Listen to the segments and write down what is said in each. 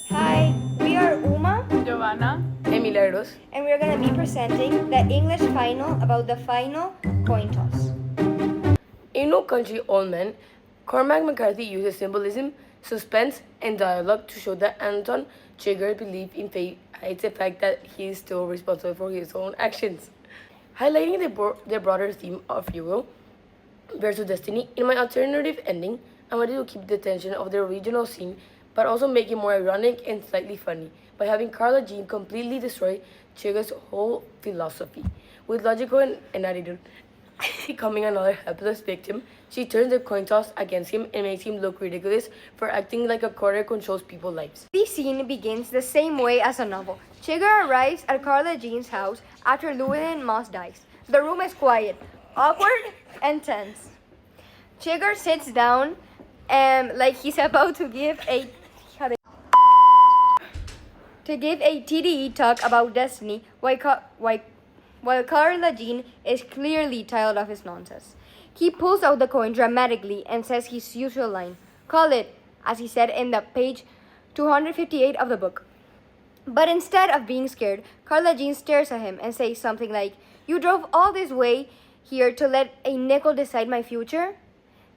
Hi, we are Uma, Giovanna. Milagros. and we are going to be presenting the English final about the final coin toss. In No Country Old Men, Cormac McCarthy uses symbolism, suspense, and dialogue to show that Anton Chigurh's belief in fate hides the fact that he is still responsible for his own actions. Highlighting the broader theme of Hugo versus Destiny, in my alternative ending, I wanted to keep the tension of the original scene, but also make it more ironic and slightly funny by having Carla Jean completely destroy Chigurh's whole philosophy. With logical and attitude, becoming another helpless victim, she turns the coin toss against him and makes him look ridiculous for acting like a quarter controls people's lives. The scene begins the same way as the novel. Chigurh arrives at Carla Jean's house after Llewellyn Moss dies. The room is quiet, awkward, and tense. Chigurh sits down like he's about to give a TDE talk about destiny while Carla Jean is clearly tired of his nonsense. He pulls out the coin dramatically and says his usual line, "Call it," as he said in the page 258 of the book. But instead of being scared, Carla Jean stares at him and says something like, "You drove all this way here to let a nickel decide my future?"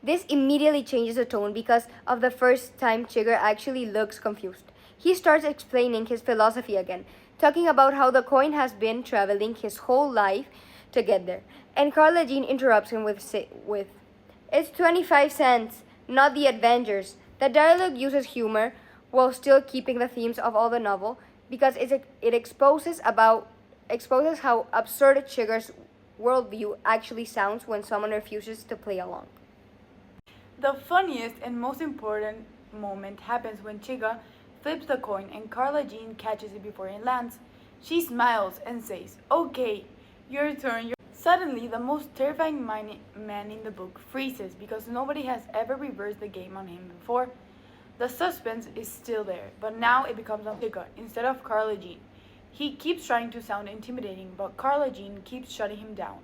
This immediately changes the tone because of the first time Chigurh actually looks confused. He starts explaining his philosophy again, talking about how the coin has been traveling his whole life to get there. And Carla Jean interrupts him with "It's 25 cents, not the Avengers." The dialogue uses humor while still keeping the themes of all the novel because it exposes how absurd Chigurh's worldview actually sounds when someone refuses to play along. The funniest and most important moment happens when Chigurh flips the coin and Carla Jean catches it before it lands. She smiles and says, "Okay, your turn." Suddenly, the most terrifying man in the book freezes because nobody has ever reversed the game on him before. The suspense is still there, but now it becomes on Chigurh instead of Carla Jean. He keeps trying to sound intimidating, but Carla Jean keeps shutting him down.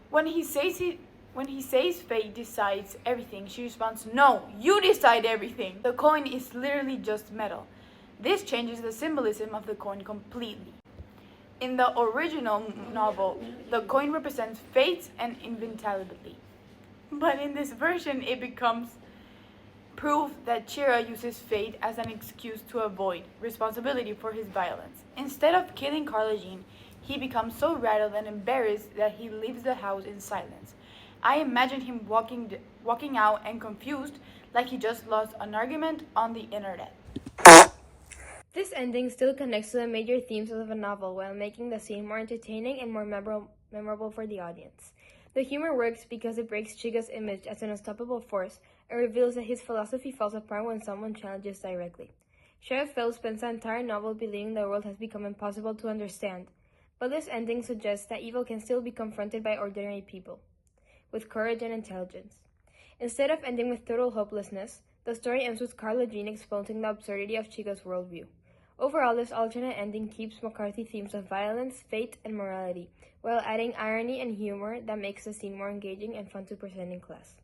When he says fate decides everything, she responds, "No, you decide everything." The coin is literally just metal. This changes the symbolism of the coin completely. In the original novel, the coin represents fate and invincibility. But in this version, it becomes proof that Chigurh uses fate as an excuse to avoid responsibility for his violence. Instead of killing Carla Jean, he becomes so rattled and embarrassed that he leaves the house in silence. I imagine him walking out and confused, like he just lost an argument on the internet. This ending still connects to the major themes of the novel while making the scene more entertaining and more memorable for the audience. The humor works because it breaks Chigurh's image as an unstoppable force and reveals that his philosophy falls apart when someone challenges directly. Sheriff Phil spends the entire novel believing the world has become impossible to understand, but this ending suggests that evil can still be confronted by ordinary people, with courage and intelligence. Instead of ending with total hopelessness, the story ends with Carla Jean exposing the absurdity of Chigurh's worldview. Overall, this alternate ending keeps McCarthy themes of violence, fate, and morality, while adding irony and humor that makes the scene more engaging and fun to present in class.